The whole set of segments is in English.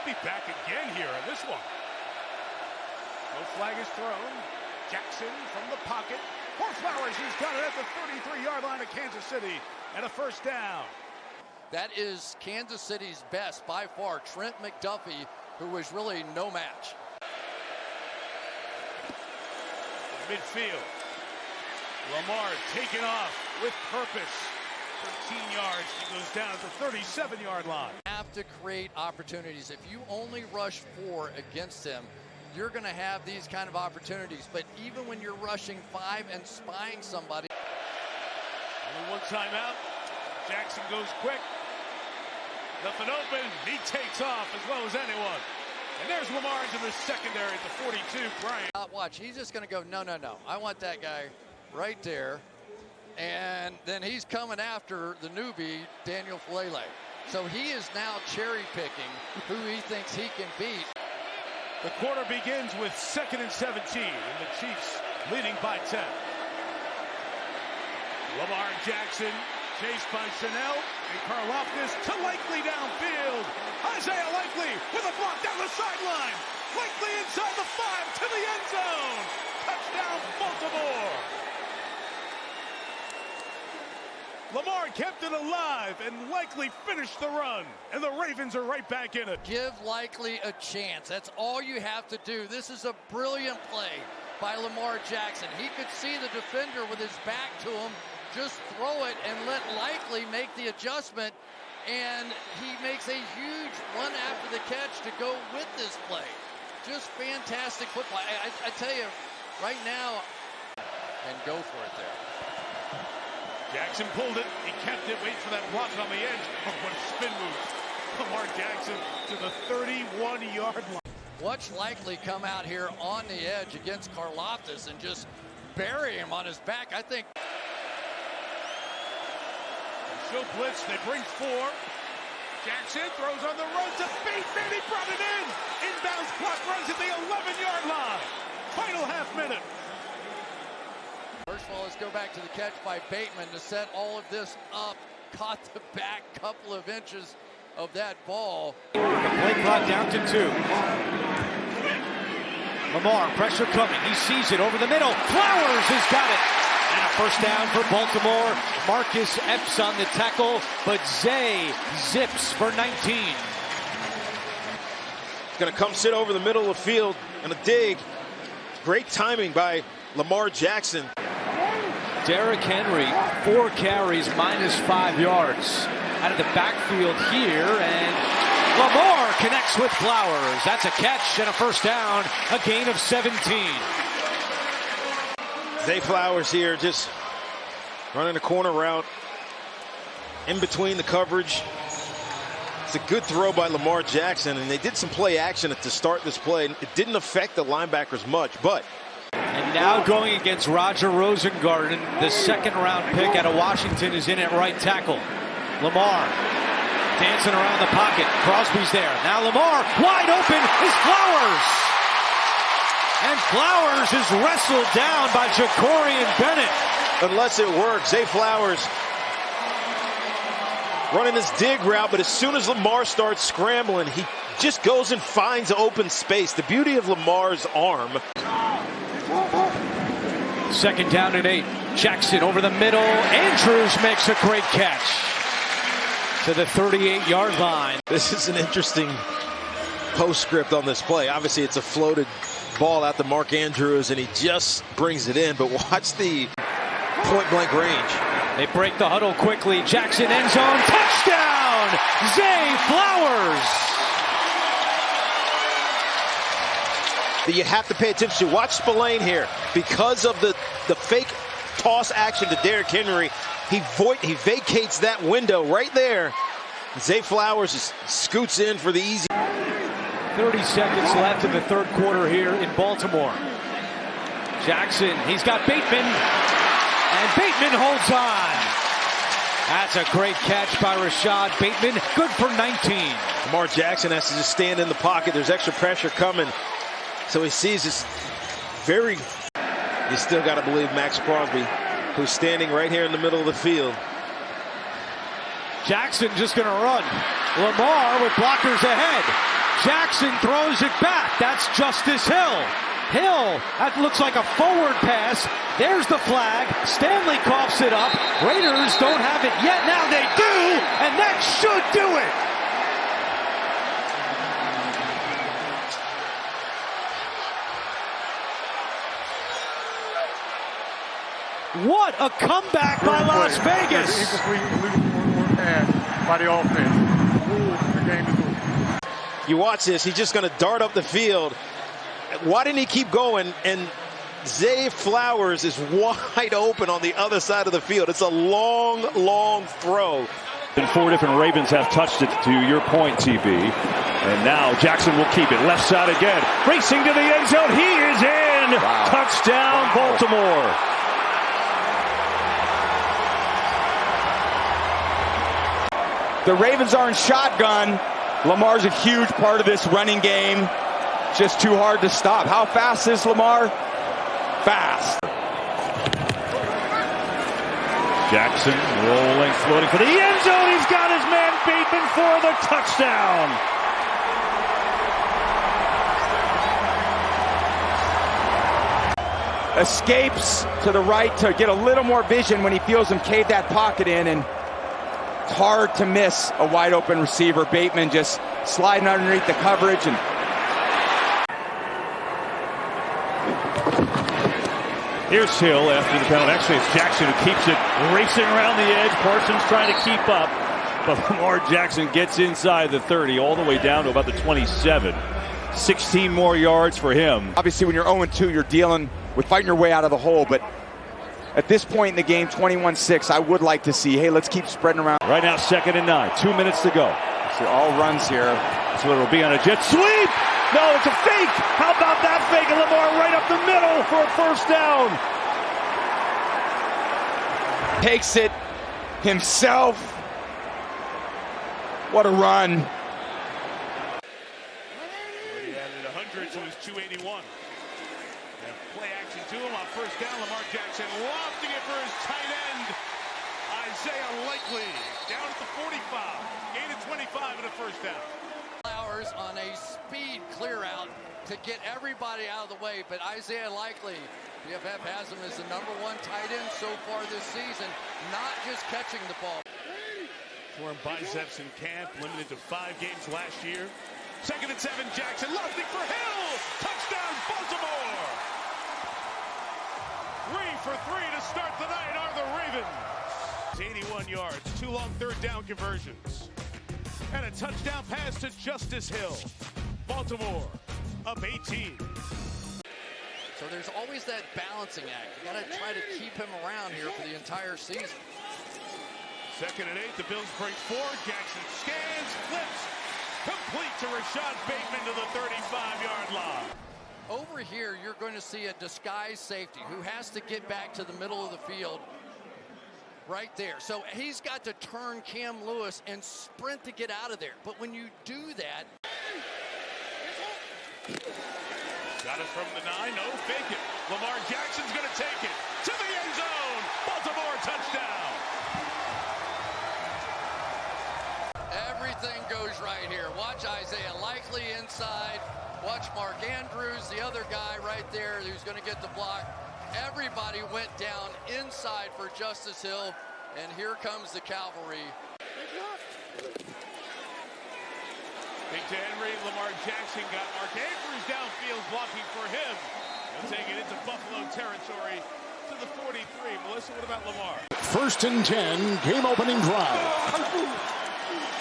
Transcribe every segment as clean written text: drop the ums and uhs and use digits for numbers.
be back again here on this one. No flag is thrown. Jackson from the pocket. For Flowers, he's got it at the 33-yard line of Kansas City, and a first down. That is Kansas City's best by far, Trent McDuffie, who was really no match. Midfield. Lamar taken off with purpose. 13 yards. He goes down at the 37-yard line. Have to create opportunities. If you only rush 4 against them, you're going to have these kind of opportunities. But even when you're rushing 5 and spying somebody. Only one timeout. Jackson goes quick. Nothing open. He takes off as well as anyone. And there's Lamar into the secondary at the 42. Bryant. Watch, he's just going to go, no. I want that guy right there. And then he's coming after the newbie, Daniel Falele. So he is now cherry picking who he thinks he can beat. The quarter begins with 2nd and 17, and the Chiefs leading by 10. Lamar Jackson chased by Chanel and Karlaftis to Likely downfield. Isaiah Likely with a block down the sideline. Likely inside the 5 to the end zone. Touchdown, Baltimore. Lamar kept it alive and Likely finished the run. And the Ravens are right back in it. Give Likely a chance. That's all you have to do. This is a brilliant play by Lamar Jackson. He could see the defender with his back to him. Just throw it and let Likely make the adjustment. And he makes a huge run after the catch to go with this play. Just fantastic football. I tell you, right now, and go for it there. Jackson pulled it. He kept it. Wait for that block on the edge. Oh, what a spin move. Lamar Jackson to the 31-yard line. Watch Likely come out here on the edge against Karlaftis and just bury him on his back. I think. Show blitz. They bring 4. Jackson throws on the run to Bateman. He brought it in. Inbounds clock runs at the 11-yard line. Final half minute. First of all, let's go back to the catch by Bateman to set all of this up. Caught the back couple of inches of that ball. The play clock down to 2. Lamar, pressure coming. He sees it over the middle. Flowers has got it. And a first down for Baltimore. Marcus Epps on the tackle, but Zay zips for 19. He's going to come sit over the middle of the field and a dig. Great timing by Lamar Jackson. Derrick Henry, 4 carries, -5 yards. Out of the backfield here, and Lamar connects with Flowers. That's a catch and a first down, a gain of 17. Zay Flowers here just running a corner route in between the coverage. It's a good throw by Lamar Jackson, and they did some play action to start this play. It didn't affect the linebackers much, but and now going against Roger Rosengarten, the 2nd-round pick out of Washington is in at right tackle. Lamar dancing around the pocket. Crosby's there. Now Lamar, wide open is Flowers. And Flowers is wrestled down by Jacorian Bennett. Unless it works, Zay Flowers running this dig route, but as soon as Lamar starts scrambling, he just goes and finds open space. The beauty of Lamar's arm. 2nd down and 8. Jackson over the middle. Andrews makes a great catch to the 38-yard line. This is an interesting postscript on this play. Obviously, it's a floated ball out to Mark Andrews, and he just brings it in. But watch the point-blank range. They break the huddle quickly. Jackson end zone. Touchdown! Zay Flowers! You have to pay attention to. Watch Spillane here. Because of the fake toss action to Derrick Henry, he vacates that window right there. Zay Flowers just scoots in for the easy. 30 seconds left in the 3rd quarter here in Baltimore. Jackson, he's got Bateman, and Bateman holds on. That's a great catch by Rashad Bateman. Good for 19. Lamar Jackson has to just stand in the pocket. There's extra pressure coming. So he sees this very... You still got to believe Max Crosby, who's standing right here in the middle of the field. Jackson just going to run. Lamar with blockers ahead. Jackson throws it back. That's Justice Hill. Hill, that looks like a forward pass. There's the flag. Stanley coughs it up. Raiders don't have it yet. Now they do, and that should do it. What a comeback by Las Vegas. Incomplete pass by the offense. The game is over. You watch this, he's just going to dart up the field. Why didn't he keep going? And Zay Flowers is wide open on the other side of the field. It's a long, long throw. And 4 different Ravens have touched it, to your point, TV. And now Jackson will keep it. Left side again. Racing to the end zone. He is in. Wow. Touchdown, Baltimore. The Ravens are in shotgun. Lamar's a huge part of this running game. Just too hard to stop. How fast is Lamar? Fast. Jackson rolling, floating for the end zone. He's got his man Bateman for the touchdown. Escapes to the right to get a little more vision when he feels him cave that pocket in, and it's hard to miss a wide open receiver. Bateman just sliding underneath the coverage. And here's Hill after the penalty. Actually, it's Jackson who keeps it racing around the edge. Parsons trying to keep up, but Lamar Jackson gets inside the 30 all the way down to about the 27. 16 more yards for him. Obviously, when you're 0-2, you're dealing with fighting your way out of the hole, but at this point in the game, 21-6, I would like to see, hey, let's keep spreading around. Right now, 2nd and 9. 2 minutes to go. So all runs here. That's what it'll be on a jet sweep. No, it's a fake. How about that fake? And Lamar right up the middle for a first down. Takes it himself. What a run. He added 100 to his 281. Play action to him on first down. Lamar Jackson lofting it for his tight end, Isaiah Likely, down at the 45. Gain of 25 and a first down. Flowers on a speed clear out to get everybody out of the way, but Isaiah Likely, PFF has him as the #1 tight end so far this season, not just catching the ball. Torn biceps in camp, limited to 5 games last year. 2nd and 7, Jackson lofting for Hill. Touchdown, Baltimore. 3 for 3 to start the night are the Ravens. 81 yards, 2 long 3rd down conversions. And a touchdown pass to Justice Hill. Baltimore up 18. So there's always that balancing act. You got to try to keep him around here for the entire season. 2nd and 8, the Bills break 4. Jackson scans, flips, complete to Rashad Bateman to the 35-yard line. Over here, you're going to see a disguised safety who has to get back to the middle of the field right there. So he's got to turn Cam Lewis and sprint to get out of there. But when you do that... Got it from the 9, no, fake it. Lamar Jackson's going to take it to the end zone. Baltimore touchdown. Everything goes right here. Watch Isaiah Likely inside. Watch Mark Andrews, the other guy right there who's going to get the block. Everybody went down inside for Justice Hill, and here comes the cavalry. Big to Henry, Lamar Jackson got Mark Andrews downfield blocking for him. They'll take it into Buffalo territory to the 43. Melissa, what about Lamar? 1st and 10, game-opening drive.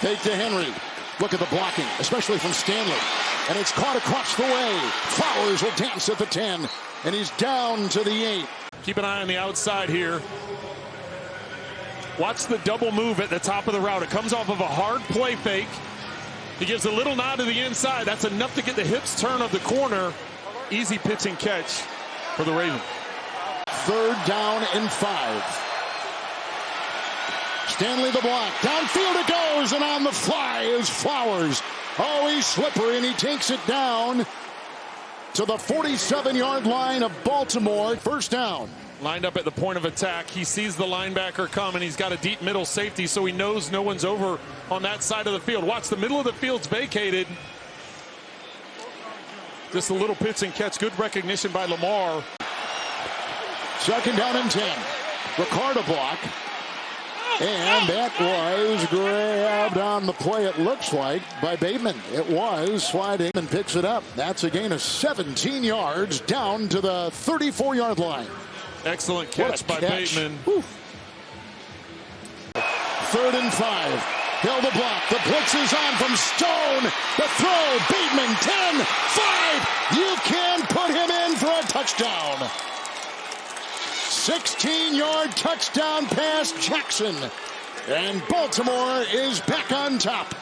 Fake to Henry. Look at the blocking, especially from Stanley. And it's caught across the way. Flowers will dance at the 10, and he's down to the 8. Keep an eye on the outside here. Watch the double move at the top of the route. It comes off of a hard play fake. He gives a little nod to the inside. That's enough to get the hips turn of the corner. Easy pitch and catch for the Ravens. 3rd down and 5. Stanley the block. Downfield it goes, and on the fly is Flowers. Oh, he's slippery, and he takes it down to the 47-yard line of Baltimore. 1st down. Lined up at the point of attack. He sees the linebacker come, and he's got a deep middle safety, so he knows no one's over on that side of the field. Watch, the middle of the field's vacated. Just a little pitch and catch. Good recognition by Lamar. Second down and 10. Ricardo block. And that was grabbed on the play, it looks like, by Bateman. It was sliding and picks it up. That's a gain of 17 yards down to the 34-yard line. Excellent catch by Bateman. Whew. 3rd and 5. Hill the block. The blitz is on from Stone. The throw. Bateman 10, 5. You can put him in for a touchdown. 16-yard touchdown pass, Jackson. And Baltimore is back on top.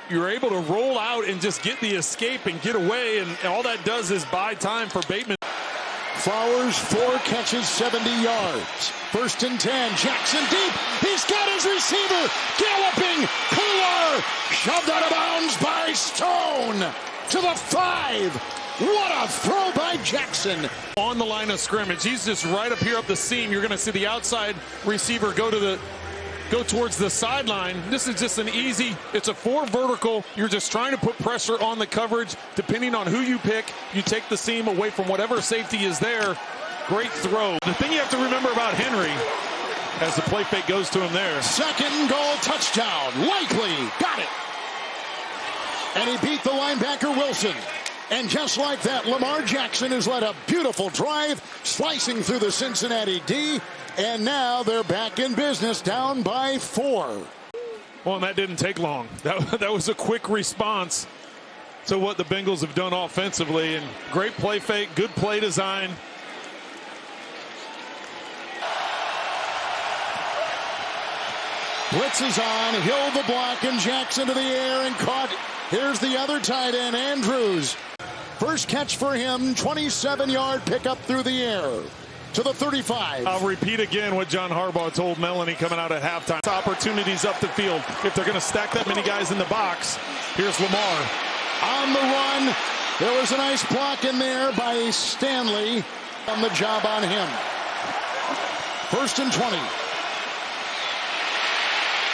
You're able to roll out and just get the escape and get away, and all that does is buy time for Bateman. Flowers, 4 catches, 70 yards. 1st and 10. Jackson deep. He's got his receiver. Galloping. Kular. Shoved out of bounds by Stone. To the 5. What a throw by Jackson. On the line of scrimmage. He's just right up here up the seam. You're going to see the outside receiver go towards the sideline. This is just an easy, it's a 4 vertical. You're just trying to put pressure on the coverage. Depending on who you pick, you take the seam away from whatever safety is there. Great throw. The thing you have to remember about Henry, as the play fake goes to him there. 2nd goal touchdown. Likely got it. And he beat the linebacker Wilson. And just like that, Lamar Jackson has led a beautiful drive, slicing through the Cincinnati D. And now they're back in business, down by 4. Well, and that didn't take long. That was a quick response to what the Bengals have done offensively. And great play fake, good play design. Blitz is on. Hill the block, and Jackson to the air and caught. Here's the other tight end, Andrews. First catch for him, 27-yard pickup through the air to the 35. I'll repeat again what John Harbaugh told Melanie coming out at halftime. Opportunities up the field. If they're going to stack that many guys in the box, here's Lamar. On the run. There was a nice block in there by Stanley. On the job on him. 1st and 20.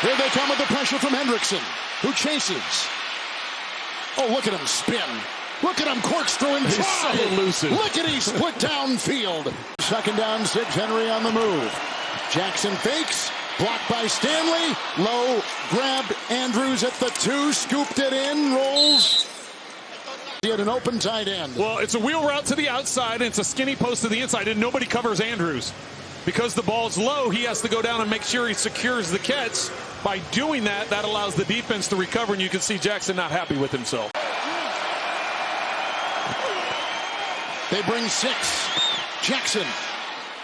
Here they come with the pressure from Hendrickson, who chases. Oh, look at him spin. Look at him corkscrew and He's try. so elusive. Look at he split downfield. 2nd down, 6. Henry on the move. Jackson fakes. Blocked by Stanley. Low. Grabbed Andrews at the 2. Scooped it in. Rolls. He had an open tight end. Well, it's a wheel route to the outside, and it's a skinny post to the inside, and nobody covers Andrews. Because the ball's low, he has to go down and make sure he secures the catch. By doing that, that allows the defense to recover, and you can see Jackson not happy with himself. They bring 6. Jackson.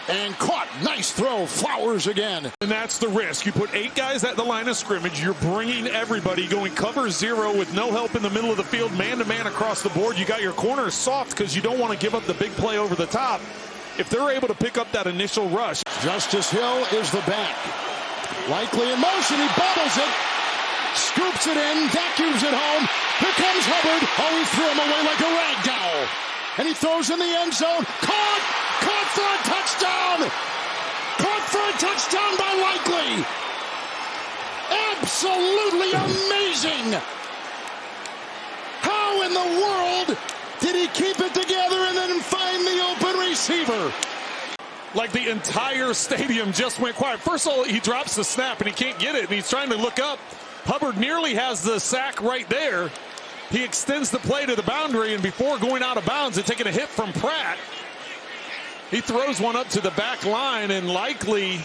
And caught. Nice throw. Flowers again. And that's the risk. You put 8 guys at the line of scrimmage. You're bringing everybody going cover 0 with no help in the middle of the field, man-to-man across the board. You got your corners soft because you don't want to give up the big play over the top. If they're able to pick up that initial rush. Justice Hill is the back. Likely in motion. He bobbles it. Scoops it in. Vacuums it home. Here comes Hubbard. Oh, he threw him away like a rag doll. And he throws in the end zone. Caught! Caught for a touchdown! Caught for a touchdown by Likely! Absolutely amazing! How in the world did he keep it together and then find the open receiver? Like the entire stadium just went quiet. First of all, he drops the snap and he can't get it, and he's trying to look up. Hubbard nearly has the sack right there. He extends the play to the boundary, and before going out of bounds and taking a hit from Pratt, he throws one up to the back line, and Likely's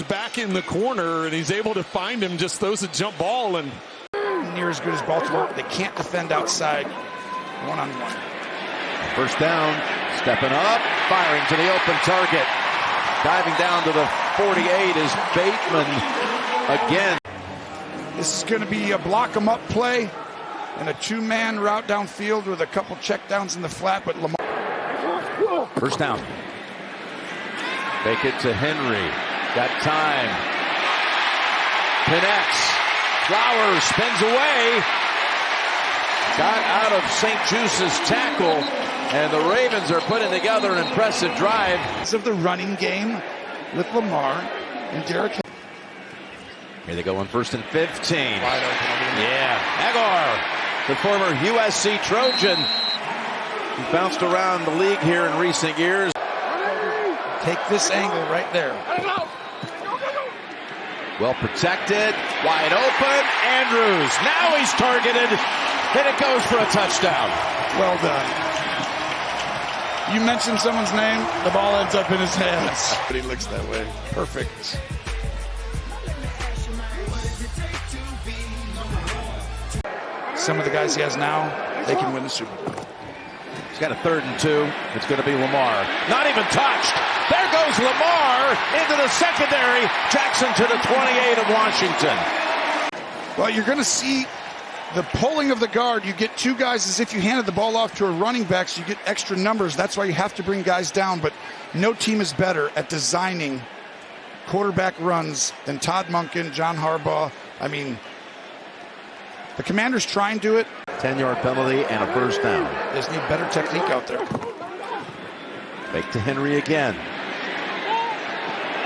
back in the corner, and he's able to find him, just throws a jump ball. And near as good as Baltimore, but they can't defend outside one-on-one. 1st down, stepping up, firing to the open target. Diving down to the 48 is Bateman again. This is going to be a block 'em up play and a 2-man route downfield with a couple checkdowns in the flat, but Lamar. 1st down. Fake it to Henry. Got time. Connects. Flowers spins away. Got out of St. Juice's tackle, and the Ravens are putting together an impressive drive. Of the running game with Lamar and Derrick. Here they go on 1st and 15. Wide open. Yeah, Agar, the former USC Trojan, who bounced around the league here in recent years. Take this angle right there. Well protected, wide open, Andrews. Now he's targeted, and it goes for a touchdown. Well done. You mention someone's name, the ball ends up in his hands. But he looks that way. Perfect. Some of the guys he has now, they can win the Super Bowl. He's got a 3rd and 2. It's going to be Lamar. Not even touched. There goes Lamar into the secondary. Jackson to the 28 of Washington. Well, you're going to see the pulling of the guard. You get two guys as if you handed the ball off to a running back, so you get extra numbers. That's why you have to bring guys down. But no team is better at designing quarterback runs than Todd Monken, John Harbaugh. I mean, the Commanders try and do it. 10-yard penalty and a 1st down. They just need better technique out there. Fake to Henry again.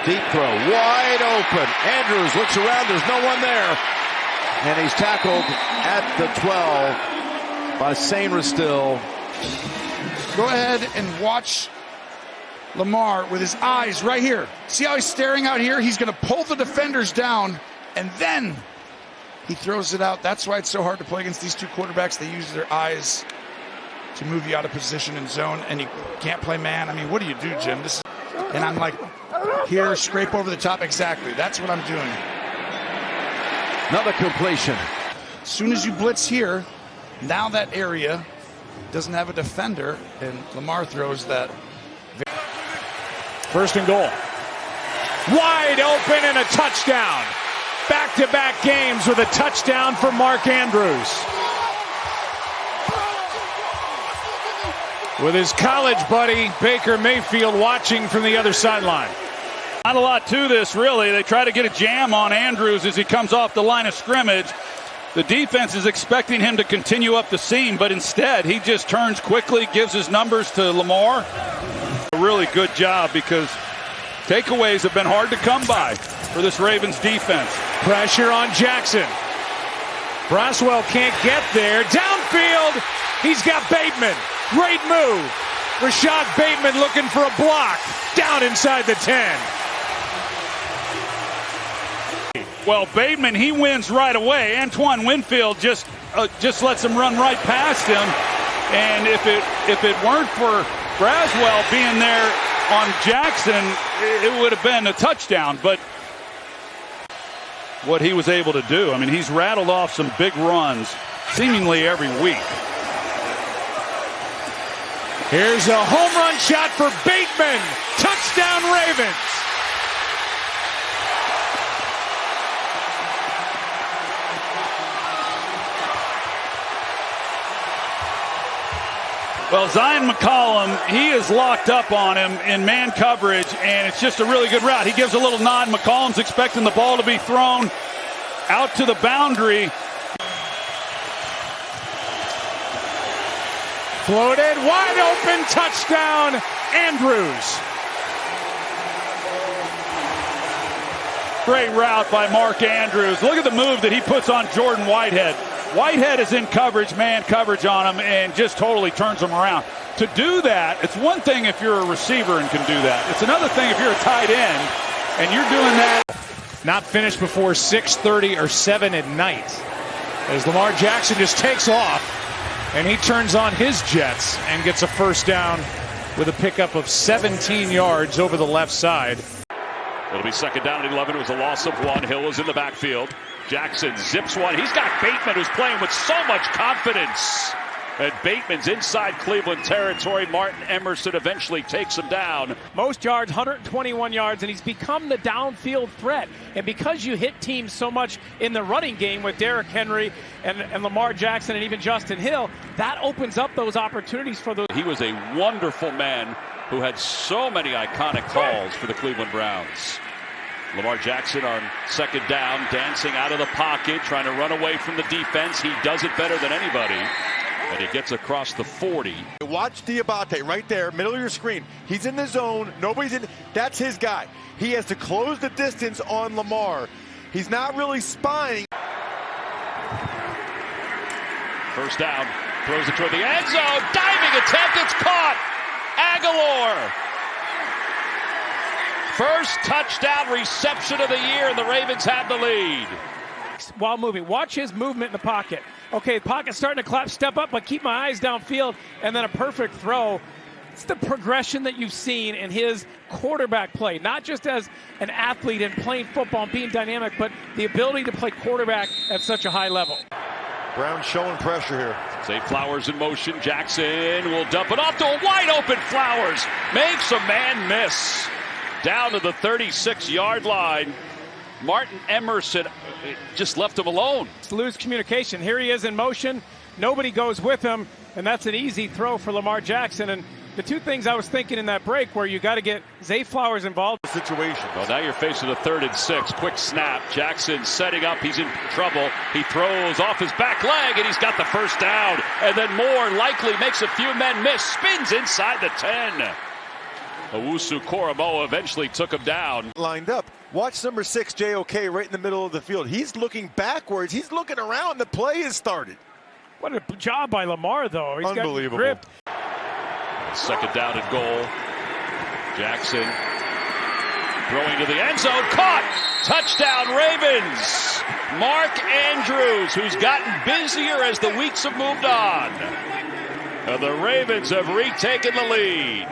Deep throw, wide open. Andrews looks around, there's no one there. And he's tackled at the 12 by Sainer still. Go ahead and watch Lamar with his eyes right here. See how he's staring out here? He's going to pull the defenders down, and then he throws it out. That's why it's so hard to play against these two quarterbacks. They use their eyes to move you out of position and zone, and you can't play man. I mean, what do you do, Jim? And I'm like, here, scrape over the top. Exactly. That's what I'm doing. Another completion. As soon as you blitz here, now that area doesn't have a defender, and Lamar throws that. 1st and goal. Wide open and a touchdown. Back-to-back games with a touchdown for Mark Andrews. With his college buddy, Baker Mayfield, watching from the other sideline. Not a lot to this, really. They try to get a jam on Andrews as he comes off the line of scrimmage. The defense is expecting him to continue up the seam, but instead he just turns quickly, gives his numbers to Lamar. A really good job because takeaways have been hard to come by for this Ravens defense. Pressure on Jackson. Braswell can't get there. Downfield, he's got Bateman. Great move. Rashad Bateman looking for a block. Down inside the 10. Well, Bateman, he wins right away. Antoine Winfield just lets him run right past him. And if it weren't for Braswell being there on Jackson, it would have been a touchdown. But what he was able to do, I mean, he's rattled off some big runs seemingly every week. Here's a home run shot for Bateman. Touchdown Ravens. Well, Zion McCollum, he is locked up on him in man coverage, and it's just a really good route. He gives a little nod. McCollum's expecting the ball to be thrown out to the boundary. Floated, wide open, touchdown, Andrews. Great route by Mark Andrews. Look at the move that he puts on Jordan Whitehead. Whitehead is in coverage, man coverage on him, and just totally turns him around. To do that, it's one thing if you're a receiver and can do that. It's another thing if you're a tight end and you're doing that. Not finished before 6:30 or 7 at night. As Lamar Jackson just takes off, and he turns on his jets and gets a 1st down with a pickup of 17 yards over the left side. It'll be 2nd down and 11. It was a loss of 1. Hill is in the backfield. Jackson zips one. He's got Bateman, who's playing with so much confidence. And Bateman's inside Cleveland territory. Martin Emerson eventually takes him down. Most yards, 121 yards, and he's become the downfield threat. And because you hit teams so much in the running game with Derrick Henry and Lamar Jackson and even Justin Hill, that opens up those opportunities for those. He was a wonderful man who had so many iconic calls for the Cleveland Browns. Lamar Jackson on 2nd down, dancing out of the pocket, trying to run away from the defense. He does it better than anybody. And he gets across the 40. Watch Diabate right there, middle of your screen. He's in the zone. Nobody's in. That's his guy. He has to close the distance on Lamar. He's not really spying. First down, throws it toward the end zone, diving attempt, it's caught. Aguilar. First touchdown reception of the year, and the Ravens have the lead. While moving, watch his movement in the pocket. Okay, the pocket's starting to clap, step up, but keep my eyes downfield, and then a perfect throw. It's the progression that you've seen in his quarterback play, not just as an athlete and playing football and being dynamic, but the ability to play quarterback at such a high level. Brown showing pressure here. Zay Flowers in motion. Jackson will dump it off to a wide open Flowers. Makes a man miss. Down to the 36-yard line. Martin Emerson just left him alone. Lose communication. Here he is in motion. Nobody goes with him, and that's an easy throw for Lamar Jackson. And the two things I was thinking in that break where you got to get Zay Flowers involved. Situation. Well, now you're facing a 3rd and 6. Quick snap. Jackson setting up. He's in trouble. He throws off his back leg, and he's got the first down. And then Moore likely makes a few men miss. Spins inside the 10. Owusu Koromoa eventually took him down. Lined up. Watch number 6, JOK, right in the middle of the field. He's looking backwards. He's looking around. The play has started. What a job by Lamar, though. He's unbelievable. Got grip. Second down and goal. Jackson throwing to the end zone. Caught. Touchdown Ravens. Mark Andrews, who's gotten busier as the weeks have moved on. And the Ravens have retaken the lead.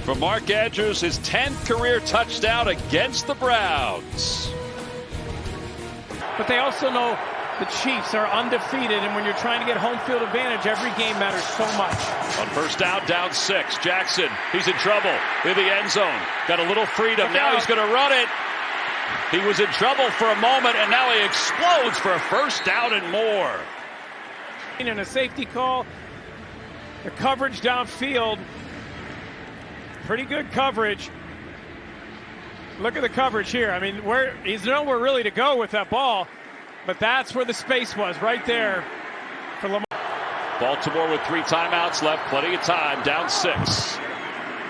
For Mark Andrews, his 10th career touchdown against the Browns. But they also know the Chiefs are undefeated, and when you're trying to get home field advantage, every game matters so much. On first down, down 6. Jackson, he's in trouble in the end zone. Got a little freedom. Now he's going to run it. He was in trouble for a moment, and now he explodes for a first down and more. In a safety call, the coverage downfield, pretty good coverage. Look at the coverage here. I mean, he's nowhere really to go with that ball, but that's where the space was, right there for Lamar. Baltimore with 3 timeouts left, plenty of time, down 6.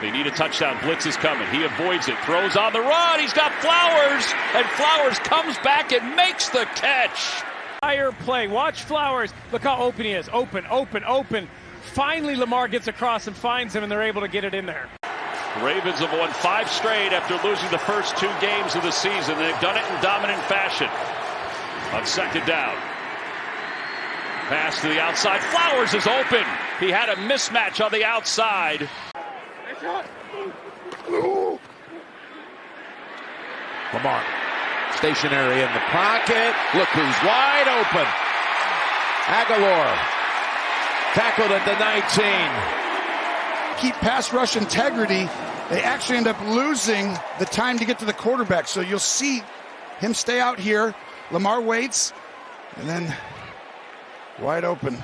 They need a touchdown. Blitz is coming. He avoids it, throws on the run. He's got Flowers, and Flowers comes back and makes the catch. Higher play. Watch Flowers. Look how open he is. Open, open, open. Finally, Lamar gets across and finds him, and they're able to get it in there. The Ravens have won 5 straight after losing the first 2 games of the season. They've done it in dominant fashion. On second down. Pass to the outside. Flowers is open. He had a mismatch on the outside. Lamar stationary in the pocket. Look who's wide open. Aguilar tackled at the 19. Keep pass rush integrity. They actually end up losing the time to get to the quarterback. So you'll see him stay out here. Lamar waits, and then wide open.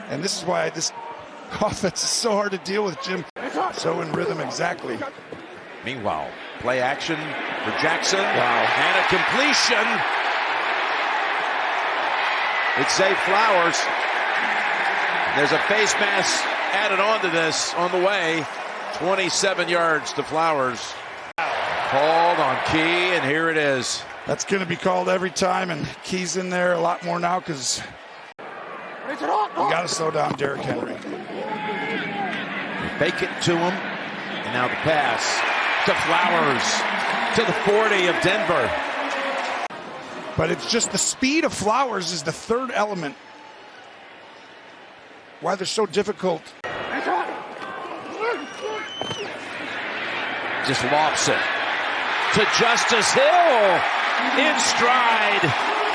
And this is why this offense is so hard to deal with, Jim. So in rhythm, exactly. Meanwhile, play action for Jackson. Wow. And a completion. It's Zay Flowers. There's a face mask added on to this on the way. 27 yards to Flowers. Called on Key, and here it is. That's going to be called every time, and Key's in there a lot more now because you got to slow down Derrick Henry. Fake it to him, and now the pass to Flowers to the 40 of Denver. But it's just the speed of Flowers is the third element. Why they're so difficult. Just lofts it to Justice Hill in stride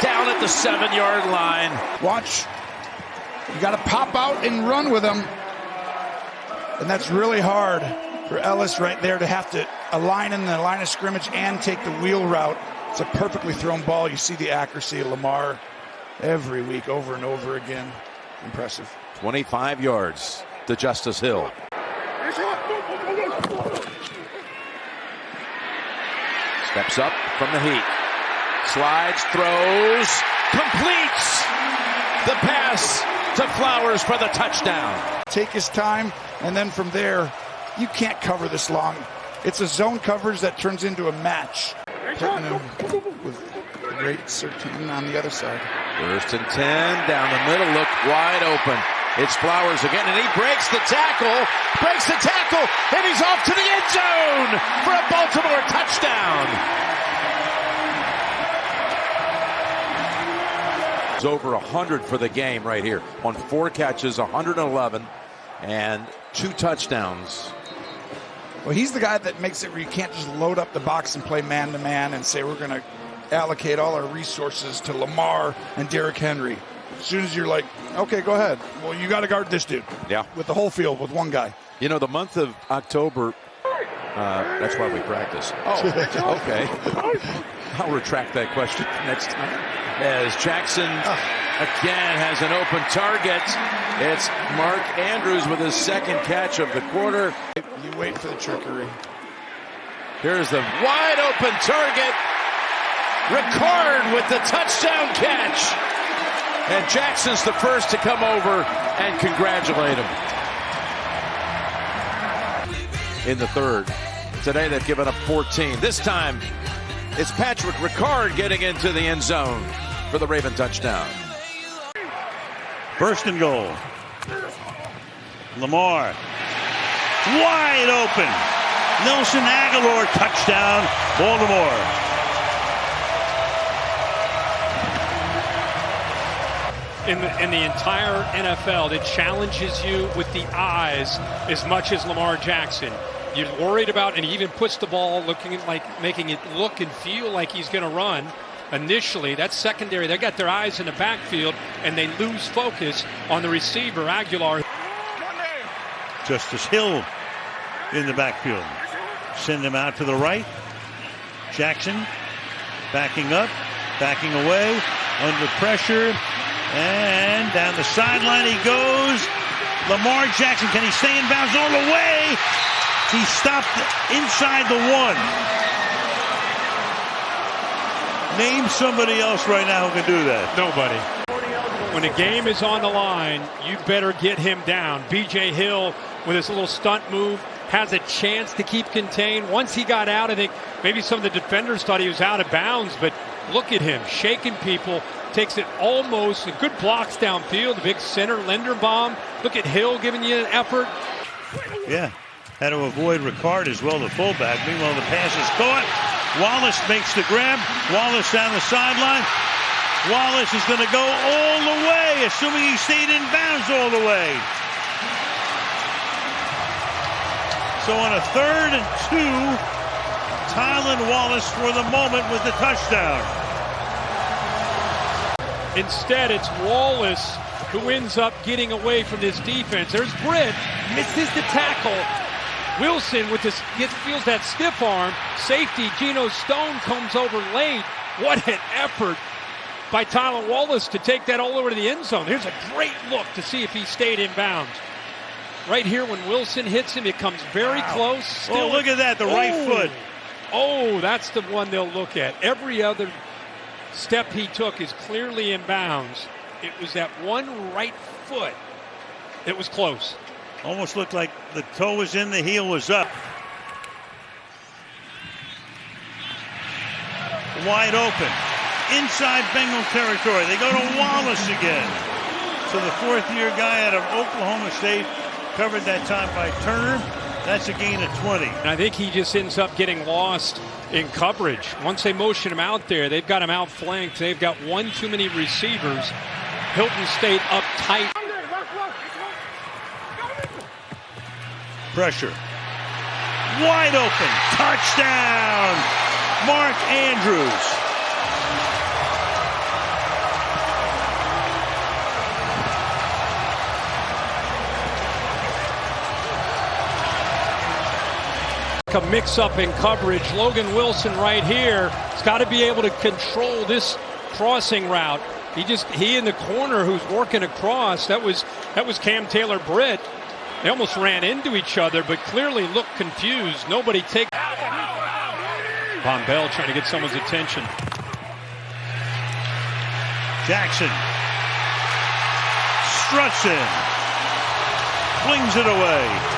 down at the 7-yard line. Watch. You got to pop out and run with him. And that's really hard for Ellis right there to have to align in the line of scrimmage and take the wheel route. It's a perfectly thrown ball. You see the accuracy of Lamar every week over and over again. Impressive. 25 yards to Justice Hill. Steps up from the heat. Slides, throws, completes the pass to Flowers for the touchdown. Take his time, and then from there, you can't cover this long. It's a zone coverage that turns into a match. Putting him with the great Sertan on the other side. 1st and 10, down the middle, look wide open. It's Flowers again, and he breaks the tackle, and he's off to the end zone for a Baltimore touchdown. It's over 100 for the game right here. On 4 catches, 111, and 2 touchdowns. Well, he's the guy that makes it where you can't just load up the box and play man-to-man and say we're going to allocate all our resources to Lamar and Derrick Henry. As soon as you're like, okay, go ahead. Well, you got to guard this dude. Yeah. With the whole field, with one guy. You know, the month of October, that's why we practice. Oh, okay. I'll retract that question next time. As Jackson again has an open target. It's Mark Andrews with his 2nd catch of the quarter. You wait for the trickery. Here's the wide open target. Ricard with the touchdown catch. And Jackson's the first to come over and congratulate him. In the 3rd. Today they've given up 14. This time it's Patrick Ricard getting into the end zone for the Raven touchdown. 1st and goal. Lamar. Wide open. Nelson Aguilar touchdown. Baltimore. In the entire NFL that challenges you with the eyes as much as Lamar Jackson. You're worried about, and he even puts the ball looking like making it look and feel like he's going to run. Initially, that's secondary. They got their eyes in the backfield, and they lose focus on the receiver, Aguilar. Justice Hill in the backfield. Send him out to the right. Jackson backing up, backing away, under pressure. And down the sideline he goes. Lamar Jackson, can he stay in bounds all the way? He stopped inside the 1. Name somebody else right now who can do that. Nobody. When a game is on the line, you better get him down. B.J. Hill, with his little stunt move, has a chance to keep contained. Once he got out, I think maybe some of the defenders thought he was out of bounds, but look at him, shaking people. Takes it almost, good blocks downfield, the big center, Linderbaum. Look at Hill giving you an effort. Yeah, had to avoid Ricard as well, the fullback. Meanwhile, the pass is caught. Wallace makes the grab. Wallace down the sideline. Wallace is going to go all the way, assuming he stayed in bounds all the way. So on a 3rd and 2, Tylan Wallace for the moment with the touchdown. Instead, it's Wallace who ends up getting away from this defense. There's Britt, misses the tackle. Wilson with this feels that stiff arm. Safety Geno Stone comes over late. What an effort by Tylan Wallace to take that all over to the end zone. Here's a great look to see if he stayed in bounds. Right here when Wilson hits him, it comes very close. Still, look at that, the right foot. Oh, that's the one they'll look at. Every other step he took is clearly in bounds. It was that one right foot that was close. Almost looked like the toe was in, the heel was up. Wide open. Inside Bengal territory. They go to Wallace again. So the 4th-year guy out of Oklahoma State covered that time by Turner. That's a gain of 20. And I think he just ends up getting lost in coverage. Once they motion him out there, they've got him outflanked. They've got one too many receivers. Hilton stayed up tight. Pressure. Wide open. Touchdown. Mark Andrews. A mix-up in coverage. Logan Wilson right here has got to be able to control this crossing route. He in the corner who's working across. That was Cam Taylor-Britt. They almost ran into each other, but clearly looked confused. Nobody take. Von Bell trying to get someone's attention. Jackson struts in, flings it away.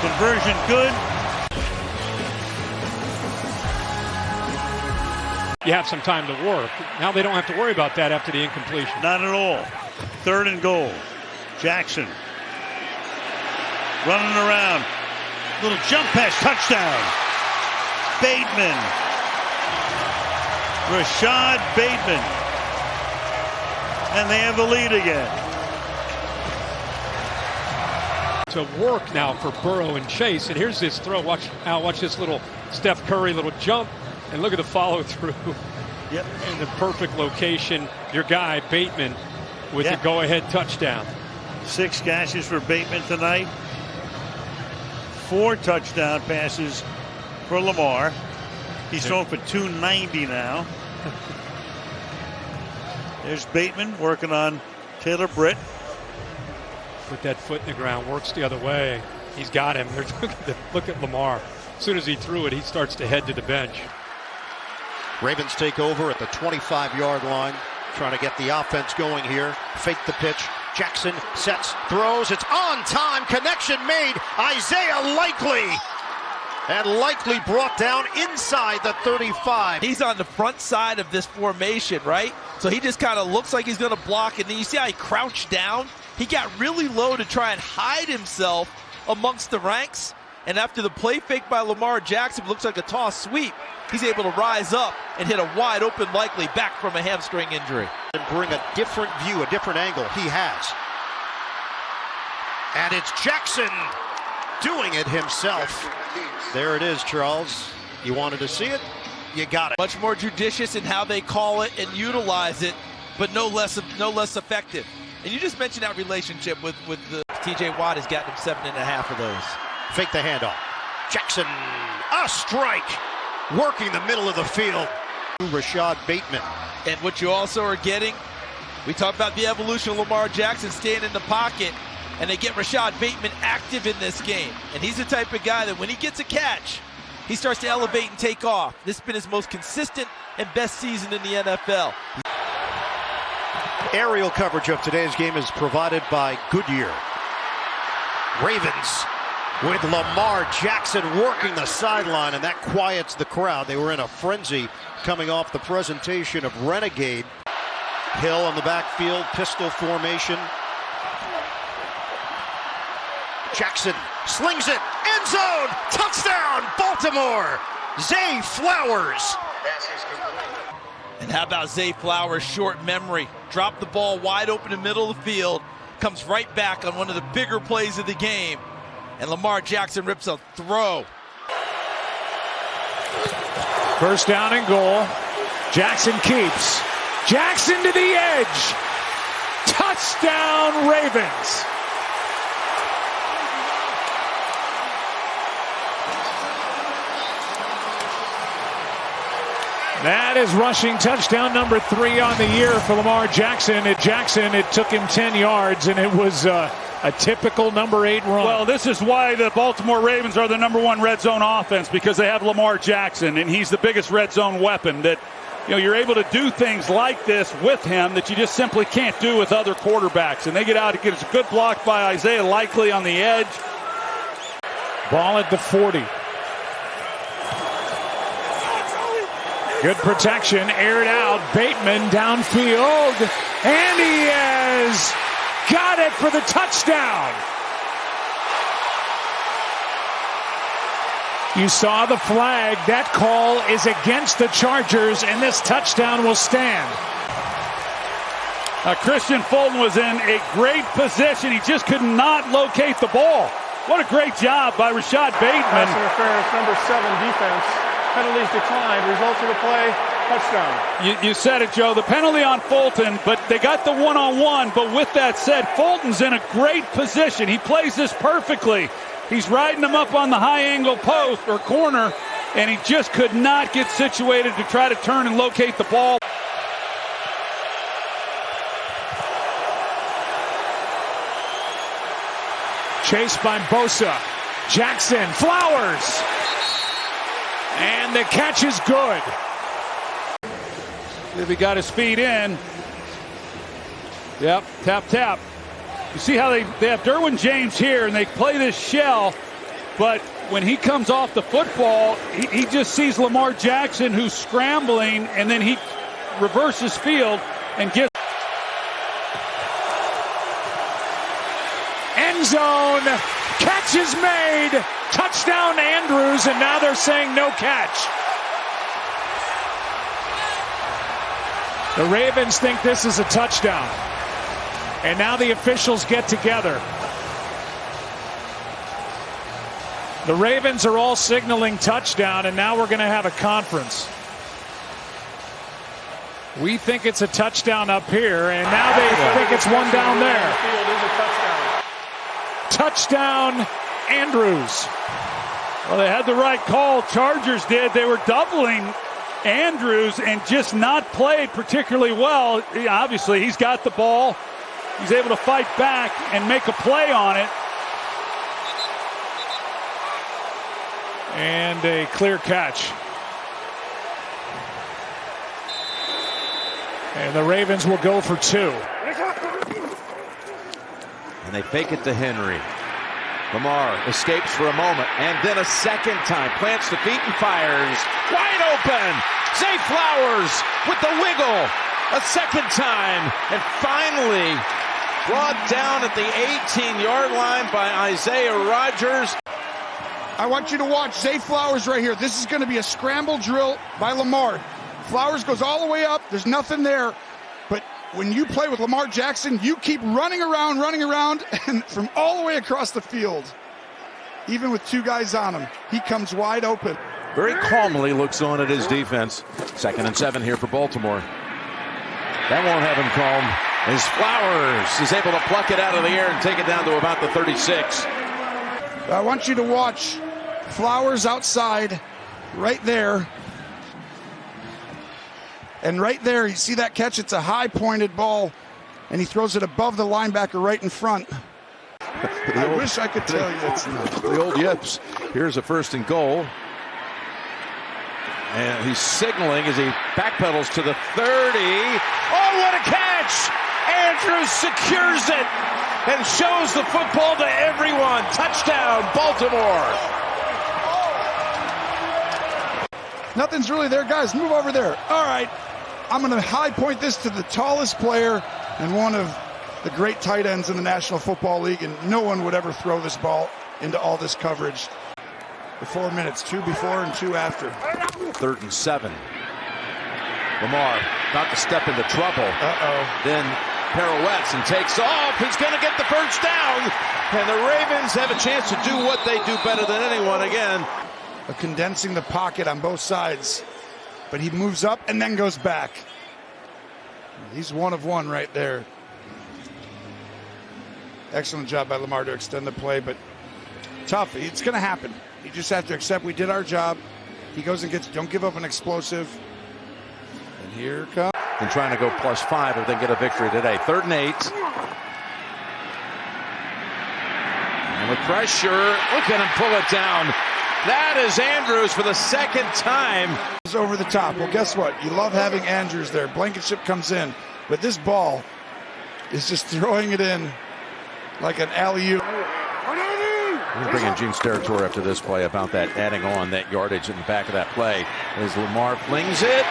Conversion good. you have some time to work. Now they don't have to worry about that after the incompletion. Not at all. 3rd and goal. Jackson running around. Little jump pass, touchdown. Bateman. Rashad Bateman. And they have the lead again. To work now for Burrow and Chase. And here's this throw. Watch this little Steph Curry little jump. And look at the follow through. Yep. In the perfect location. Your guy, Bateman, with the go-ahead touchdown. 6 catches for Bateman tonight. 4 touchdown passes for Lamar. He's thrown for 290 now. There's Bateman working on Taylor Britt. Put that foot in the ground, works the other way. He's got him. Look at Lamar. As soon as he threw it, he starts to head to the bench. Ravens take over at the 25-yard line, trying to get the offense going here. Fake the pitch. Jackson sets, throws. It's on time. Connection made. Isaiah Likely. And Likely brought down inside the 35. He's on the front side of this formation, right? So he just kind of looks like he's going to block it. And then you see how he crouched down? He got really low to try and hide himself amongst the ranks. And after the play fake by Lamar Jackson, looks like a toss sweep, he's able to rise up and hit a wide open Likely back from a hamstring injury. And bring a different view, a different angle. He has. And it's Jackson doing it himself. There it is, Charles. You wanted to see it? You got it. Much more judicious in how they call it and utilize it, but no less effective. And you just mentioned that relationship with the TJ Watt has gotten him 7.5 of those. Fake the handoff. Jackson, a strike. Working the middle of the field. Rashad Bateman. And what you also are getting, we talk about the evolution of Lamar Jackson staying in the pocket, and they get Rashad Bateman active in this game. And he's the type of guy that when he gets a catch, he starts to elevate and take off. This has been his most consistent and best season in the NFL. Aerial coverage of today's game is provided by Goodyear. Ravens with Lamar Jackson working the sideline, and that quiets the crowd. They were in a frenzy coming off the presentation of Renegade. Hill on the backfield, pistol formation. Jackson slings it, end zone, touchdown, Baltimore. Zay Flowers. And how about Zay Flowers' short memory? Dropped the ball wide open in the middle of the field, comes right back on one of the bigger plays of the game, and Lamar Jackson rips a throw. First down and goal. Jackson keeps. Jackson to the edge. Touchdown, Ravens. That is rushing touchdown number 3 on the year for Lamar Jackson. It took him 10 yards, and it was a typical number 8 run. Well, this is why the Baltimore Ravens are the #1 red zone offense, because they have Lamar Jackson, and he's the biggest red zone weapon. That, you know, you're able to do things like this with him that you just simply can't do with other quarterbacks. And they get out. It gets a good block by Isaiah Likely on the edge. Ball at the 40. Good protection, aired out. Bateman downfield, and he has got it for the touchdown. You saw the flag. That call is against the Chargers, and this touchdown will stand. Christian Fulton was in a great position. He just could not locate the ball. What a great job by Rashad Bateman. Pass interference, number 7 defense. Penalties declined. Results of the play, touchdown. You said it, Joe. The penalty on Fulton, but they got the one-on-one. But with that said, Fulton's in a great position. He plays this perfectly. He's riding him up on the high-angle post or corner, and he just could not get situated to try to turn and locate the ball. Chased by Bosa. Jackson, Flowers. And the catch is good. If he got his feet in. Yep, tap, tap. You see how they have Derwin James here, and they play this shell, but when he comes off the football, he just sees Lamar Jackson who's scrambling, and then he reverses field and gets end zone. Catch is made. Touchdown Andrews, and now they're saying no catch. The Ravens think this is a touchdown. And now the officials get together. The Ravens are all signaling touchdown, and now we're going to have a conference. We think it's a touchdown up here, and now they think it's one down there. Touchdown, Andrews. Well, they had the right call. Chargers did. They were doubling Andrews and just not played particularly well. Obviously, he's got the ball. He's able to fight back and make a play on it. And a clear catch. And the Ravens will go for 2. And they fake it to Henry. Lamar escapes for a moment, and then a second time. Plants the feet and fires. Wide open! Zay Flowers with the wiggle. A second time. And finally brought down at the 18-yard line by Isaiah Rodgers. I want you to watch Zay Flowers right here. This is going to be a scramble drill by Lamar. Flowers goes all the way up. There's nothing there. But when you play with Lamar Jackson, you keep running around, and from all the way across the field, even with 2 guys on him, he comes wide open. Very calmly looks on at his defense. 2nd and 7 here for Baltimore. That won't have him calm, as Flowers is able to pluck it out of the air and take it down to about the 36. I want you to watch Flowers outside right there. And right there, you see that catch? It's a high-pointed ball, and he throws it above the linebacker right in front. I wish I could tell you it's not. The old yips. Here's a 1st and goal. And he's signaling as he backpedals to the 30. Oh, what a catch! Andrews secures it and shows the football to everyone. Touchdown, Baltimore. Nothing's really there, guys. Move over there. All right. I'm going to high point this to the tallest player and one of the great tight ends in the National Football League, and no one would ever throw this ball into all this coverage. The 4 minutes, 2 before and 2 after. 3rd and 7. Lamar about to step into trouble. Then pirouettes and takes off. He's going to get the 1st down. And the Ravens have a chance to do what they do better than anyone again. Condensing the pocket on both sides. But he moves up and then goes back. He's 1 of 1 right there. Excellent job by Lamar to extend the play, but tough. It's going to happen. You just have to accept we did our job. He goes and gets, don't give up an explosive. And here comes. And trying to go +5 if they get a victory today. 3rd and 8. And with pressure, look at him pull it down. That is Andrews for the 2nd time. It's over the top. Well, guess what? You love having Andrews there. Blankenship comes in. But this ball is just throwing it in like an alley-oop. We're going to bring in Gene Steratore after this play about that, adding on that yardage in the back of that play as Lamar flings it.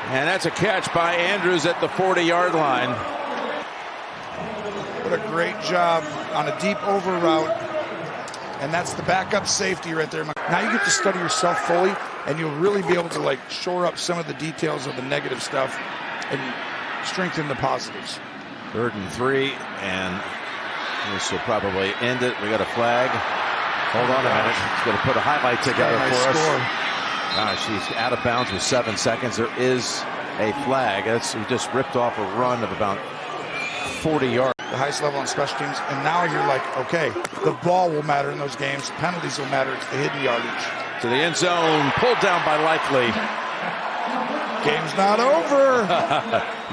And that's a catch by Andrews at the 40-yard line. What a great job on a deep over route. And that's the backup safety right there. Now you get to study yourself fully, and you'll really be able to shore up some of the details of the negative stuff and strengthen the positives. 3rd and 3, and this will probably end it. We got a flag. Hold on a minute. He's going to put a highlight together for us. Gosh, he's out of bounds with 7 seconds. There is a flag. He just ripped off a run of about 40 yards. The highest level on special teams, and now you're like, okay, the ball will matter in those games. Penalties will matter. It's the hidden yardage. To the end zone, pulled down by Likely. Game's not over.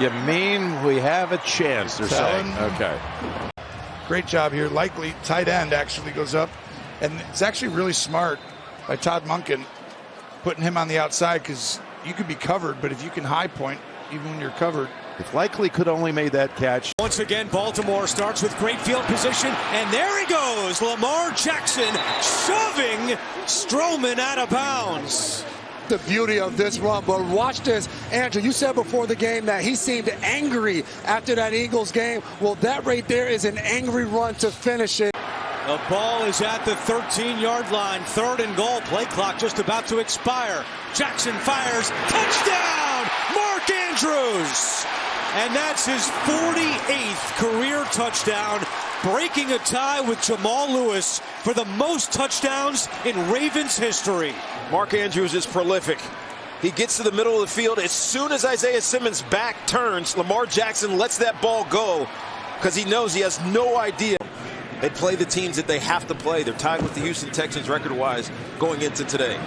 You mean we have a chance, they're saying. Okay. Great job here. Likely, tight end actually goes up, and it's actually really smart by Todd Monken putting him on the outside, because you could be covered, but if you can high point, even when you're covered. If Likely could only made that catch. Once again, Baltimore starts with great field position, and there he goes, Lamar Jackson shoving Strowman out of bounds. The beauty of this run, but watch this. Andrew, you said before the game that he seemed angry after that Eagles game. Well, that right there is an angry run to finish it. The ball is at the 13-yard line, 3rd and goal. Play clock just about to expire. Jackson fires, touchdown, Mark Andrews. And that's his 48th career touchdown, breaking a tie with Jamal Lewis for the most touchdowns in Ravens history. Mark Andrews is prolific. He gets to the middle of the field. As soon as Isaiah Simmons' back turns, Lamar Jackson lets that ball go because he knows he has no idea. They play the teams that they have to play. They're tied with the Houston Texans record-wise going into today.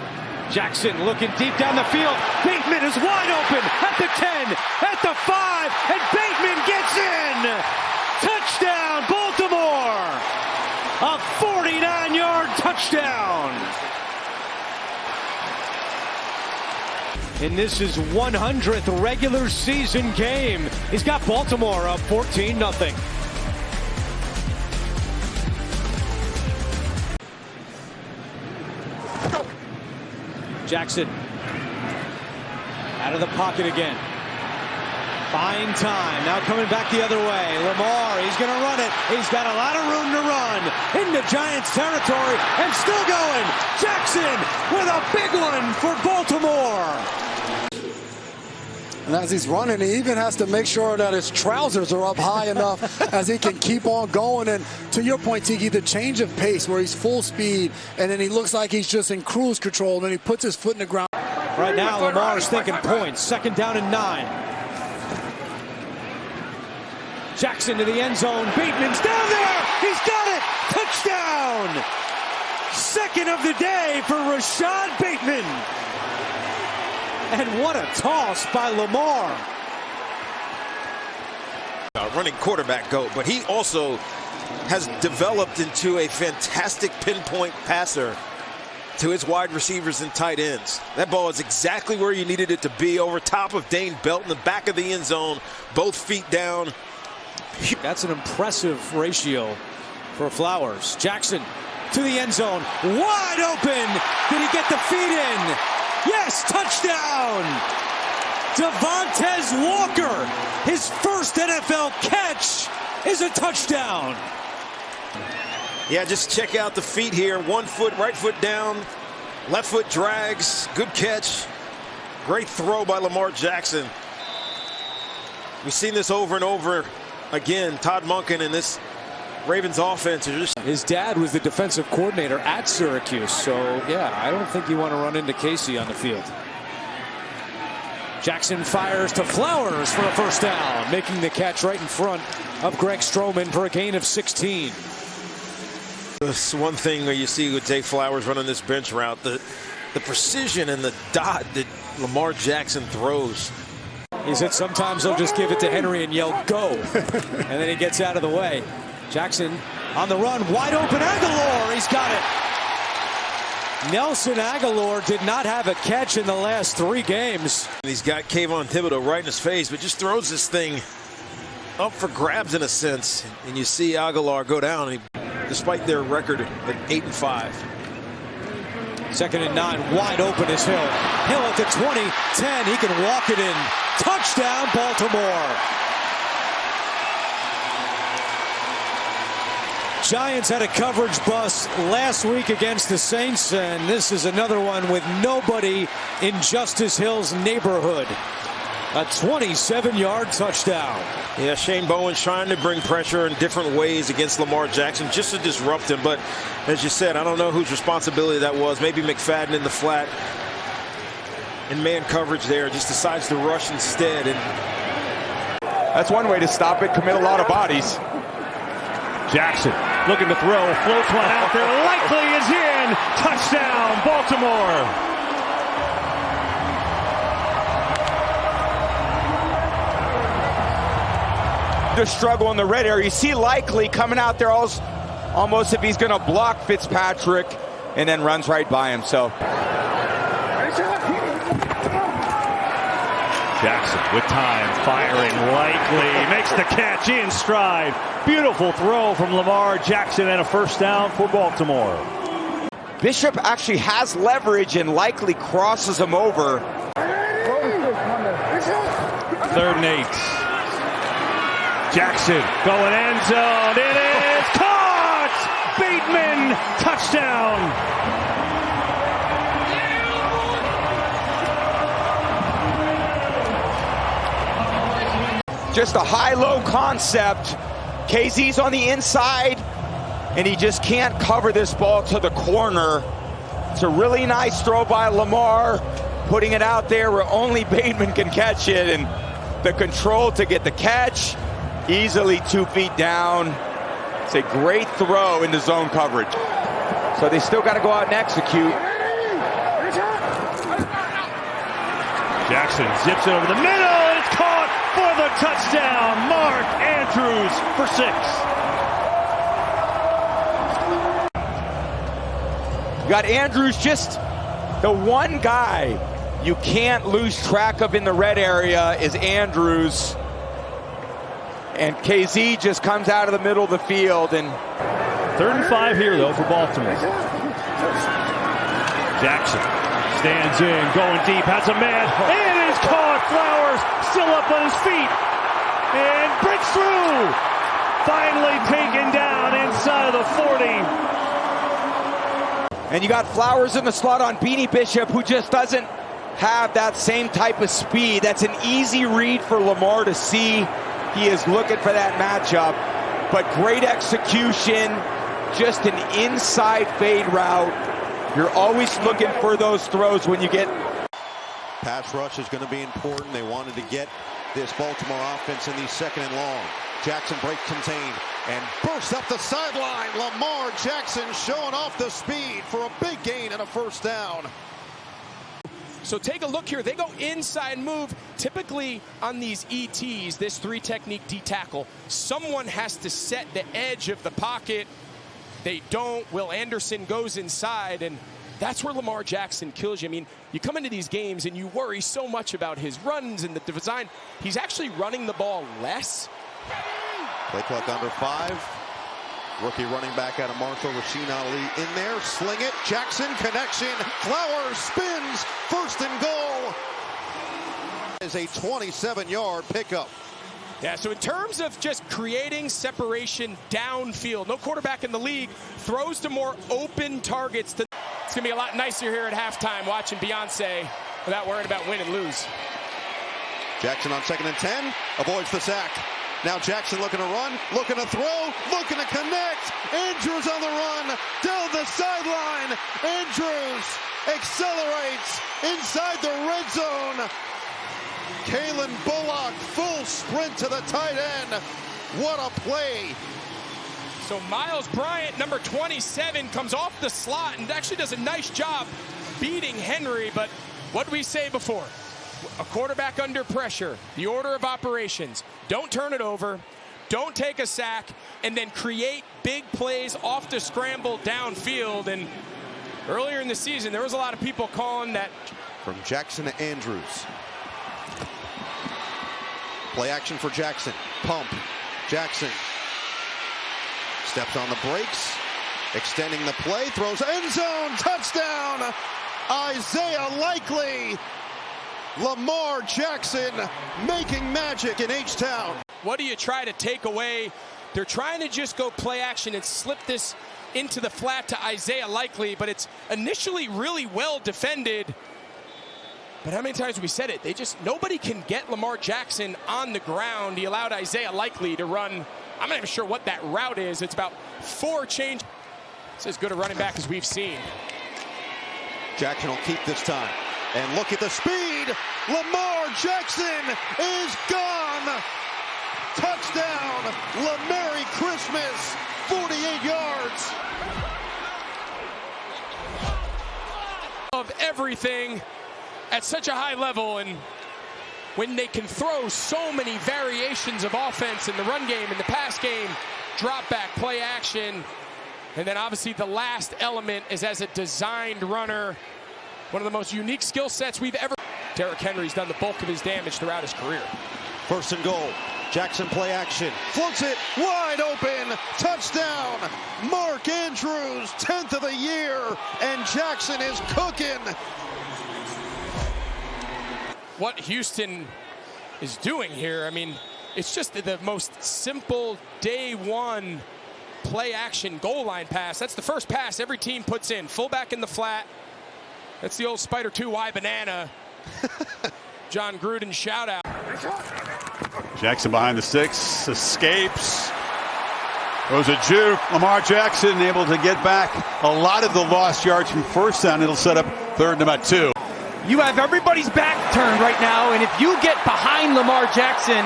Jackson looking deep down the field. Bateman is wide open at the 10, at the 5, and Bateman gets in. Touchdown, Baltimore. A 49-yard touchdown. And this is 100th regular season game. He's got Baltimore up 14-0. Jackson out of the pocket again. Fine time. Now coming back the other way. Lamar, he's going to run it. He's got a lot of room to run into Giants territory and still going. Jackson with a big one for Baltimore. And as he's running, he even has to make sure that his trousers are up high enough as he can keep on going. And to your point, Tiki, the change of pace where he's full speed and then he looks like he's just in cruise control and then he puts his foot in the ground. Right now, Lamar's thinking points. 2nd down and 9. Jackson to the end zone. Bateman's down there. He's got it. Touchdown. 2nd of the day for Rashad Bateman. And what a toss by Lamar. Running quarterback GOAT, but he also has developed into a fantastic pinpoint passer to his wide receivers and tight ends. That ball is exactly where you needed it to be, over top of Dane Belt in the back of the end zone, both feet down. That's an impressive ratio for Flowers. Jackson to the end zone, wide open. Did he get the feet in? Yes, touchdown! Devontae Walker, his first NFL catch is a touchdown. Yeah, just check out the feet here. 1 foot, right foot down, left foot drags. Good catch. Great throw by Lamar Jackson. We've seen this over and over again. Todd Monken and this Ravens offense. His dad was the defensive coordinator at Syracuse, so yeah, I don't think you want to run into Casey on the field. Jackson fires to Flowers for a 1st down, making the catch right in front of Greg Strowman for a gain of 16. That's one thing where you see with Zay Flowers running this bench route, the precision and the dot that Lamar Jackson throws. He said sometimes they'll just give it to Henry and yell, go, and then he gets out of the way. Jackson on the run, wide open, Aguilar, he's got it. Nelson Aguilar did not have a catch in the last 3 games. He's got Kayvon Thibodeau right in his face, but just throws this thing up for grabs in a sense. And you see Aguilar go down, despite their record at 8-5. 2nd and 9, wide open is Hill. Hill at the 20, 10, he can walk it in. Touchdown, Baltimore. Giants had a coverage bust last week against the Saints, and this is another one with nobody in Justice Hill's neighborhood. A 27-yard touchdown. Yeah, Shane Bowen's trying to bring pressure in different ways against Lamar Jackson just to disrupt him. But as you said, I don't know whose responsibility that was. Maybe McFadden in the flat. In man coverage there, just decides to rush instead. And that's one way to stop it, commit a lot of bodies. Jackson looking to throw, floats one out there, likely is in. Touchdown, Baltimore. The struggle in the red area. You see Likely coming out there almost if he's going to block Fitzpatrick, and then runs right by him. So Jackson with time, firing Likely, makes the catch in stride. Beautiful throw from Lamar Jackson and a first down for Baltimore. Bishop actually has leverage and Likely crosses him over. 3rd and 8. Jackson going end zone. It is caught! Bateman, touchdown! Just a high-low concept. KZ's on the inside, and he just can't cover this ball to the corner. It's a really nice throw by Lamar, putting it out there where only Bateman can catch it, and the control to get the catch, easily 2 feet down. It's a great throw into zone coverage. So they still got to go out and execute. Jackson zips it over the middle, and it's caught for the touchdown. Mark Andrews for 6. You got Andrews, just the one guy you can't lose track of in the red area is Andrews. And KZ just comes out of the middle of the field. And 3rd and 5 here, though, for Baltimore. Jackson stands in, going deep, has a man. It is caught. Flowers still up on his feet. And breaks through. Finally taken down inside of the 40. And you got Flowers in the slot on Beanie Bishop, who just doesn't have that same type of speed. That's an easy read for Lamar to see. He is looking for that matchup. But great execution, just an inside fade route. You're always looking for those throws when you get... Pass rush is going to be important. They wanted to get this Baltimore offense in the 2nd and long. Jackson breaks contained and bursts up the sideline. Lamar Jackson showing off the speed for a big gain and a first down. So take a look here. They go inside move. Typically on these ETs, this 3-technique D-tackle, someone has to set the edge of the pocket. They don't. Will Anderson goes inside, and that's where Lamar Jackson kills you. I mean, you come into these games and you worry so much about his runs and the design. He's actually running the ball less. Play clock under 5. Rookie running back out of Marshall, Rasheen Ali in there. Sling it. Jackson connection. Flowers spins. 1st and goal. Is a 27-yard pickup. Yeah, so in terms of just creating separation downfield, no quarterback in the league throws to more open targets. It's going to be a lot nicer here at halftime watching Beyonce without worrying about win and lose. Jackson on 2nd and 10. Avoids the sack. Now Jackson looking to run, looking to throw, looking to connect. Andrews on the run, down the sideline. Andrews accelerates inside the red zone. Kalen Bullock, full sprint to the tight end. What a play. So Miles Bryant, number 27, comes off the slot and actually does a nice job beating Henry. But what did we say before? A quarterback under pressure, the order of operations. Don't turn it over, don't take a sack, and then create big plays off the scramble downfield. And earlier in the season, there was a lot of people calling that. From Jackson to Andrews. Play action for Jackson. Pump. Jackson steps on the brakes, extending the play, throws end zone, touchdown, Isaiah Likely. Lamar Jackson making magic in H-Town. What do you try to take away? They're trying to just go play action and slip this into the flat to Isaiah Likely, but it's initially really well defended. But how many times have we said it? Nobody can get Lamar Jackson on the ground. He allowed Isaiah Likely to run. I'm not even sure what that route is. It's about 4 change. It's as good a running back as we've seen. Jackson will keep this time. And look at the speed. Lamar Jackson is gone. Touchdown. Merry Christmas. 48 yards. Of everything at such a high level, and when they can throw so many variations of offense in the run game, in the pass game, drop back, play action, and then obviously the last element is as a designed runner. One of the most unique skill sets we've ever. Derrick Henry's done the bulk of his damage throughout his career. First and goal. Jackson play action. Floats it wide open. Touchdown. Mark Andrews, 10th of the year. And Jackson is cooking. What Houston is doing here, I mean, it's just the most simple day one play action goal line pass. That's the first pass every team puts in. Fullback in the flat. That's the old Spider 2Y banana. John Gruden shout out. Jackson behind the 6, escapes. Throws a juke. Lamar Jackson able to get back a lot of the lost yards from first down. It'll set up third and about 2. You have everybody's back turned right now, and if you get behind Lamar Jackson,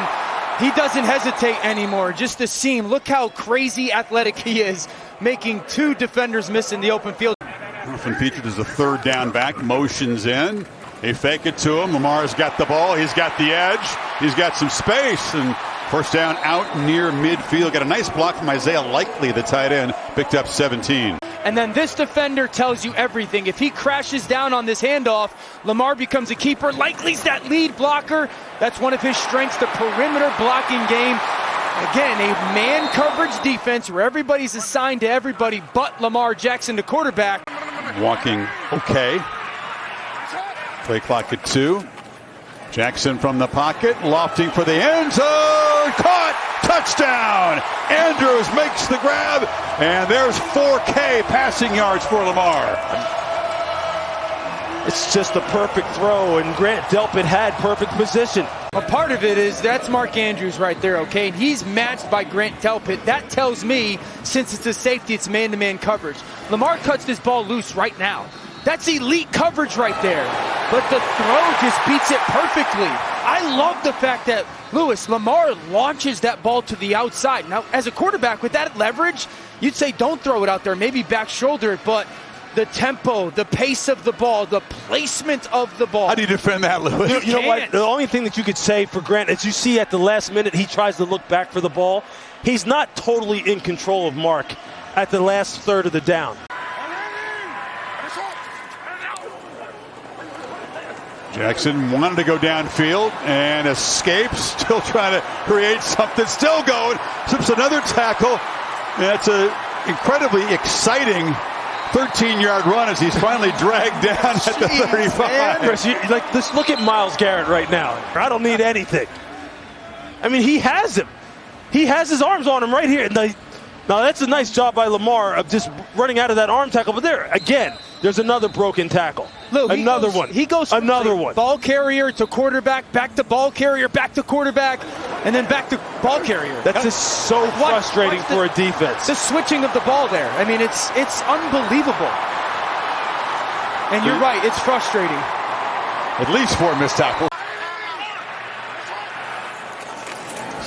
he doesn't hesitate anymore. Just the seam. Look how crazy athletic he is, making 2 defenders miss in the open field. Often featured as a third down back. Motions in. They fake it to him. Lamar's got the ball. He's got the edge. He's got some space. And first down out near midfield. Got a nice block from Isaiah Likely, the tight end. Picked up 17. And then this defender tells you everything. If he crashes down on this handoff, Lamar becomes a keeper. Likely's that lead blocker. That's one of his strengths, the perimeter blocking game. Again, a man coverage defense where everybody's assigned to everybody but Lamar Jackson, the quarterback. Walking okay. Play clock at 2. Jackson from the pocket, lofting for the end zone. Caught! Touchdown! Andrews makes the grab, and there's 4K passing yards for Lamar. It's just a perfect throw, and Grant Delpit had perfect position. A part of it is that's Mark Andrews right there, okay? And he's matched by Grant Delpit. That tells me, since it's a safety, it's man-to-man coverage. Lamar cuts this ball loose right now. That's elite coverage right there. But the throw just beats it perfectly. I love the fact that, Lamar launches that ball to the outside. Now, as a quarterback with that leverage, you'd say don't throw it out there, maybe back shoulder it, but the tempo, the pace of the ball, the placement of the ball. How do you defend that, Lewis? You know what? The only thing that you could say for Grant is you see at the last minute he tries to look back for the ball. He's not totally in control of Mark at the last third of the down. Jackson wanted to go downfield and escapes. Still trying to create something. Still going. Sips another tackle. That's an incredibly exciting 13-yard run as he's finally dragged down at the 35. Chris, just look at Myles Garrett right now. I don't need anything. I mean, he has him. He has his arms on him right here. Now, that's a nice job by Lamar of just running out of that arm tackle. But there, again, there's another broken tackle. Another one. He goes from another one. Ball carrier to quarterback, back to ball carrier, back to quarterback, and then back to ball carrier. That's just so frustrating for a defense. The switching of the ball there. I mean, it's unbelievable. And you're right, it's frustrating. At least 4 missed tackles.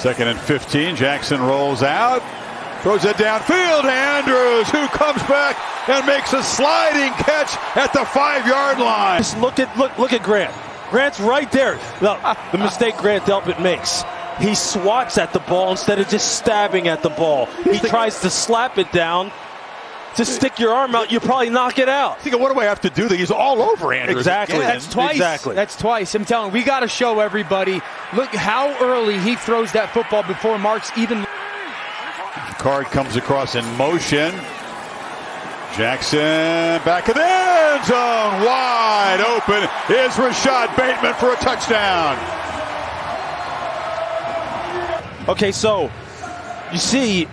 2nd and 15. Jackson rolls out. Throws it downfield. Andrews, who comes back and makes a sliding catch at the 5-yard line. Just look at Grant. Grant's right there. The mistake Grant Delpit makes. He swats at the ball instead of just stabbing at the ball. He tries to slap it down. Just stick your arm out, you probably knock it out. Think of what do I have to do? He's all over Andrews. Exactly. Again. That's twice. Exactly. That's twice. I'm telling you, we got to show everybody. Look how early he throws that football before Mark's even. Card comes across in motion. Jackson back in the end zone. Wide open is Rashad Bateman for a touchdown. Okay, so you see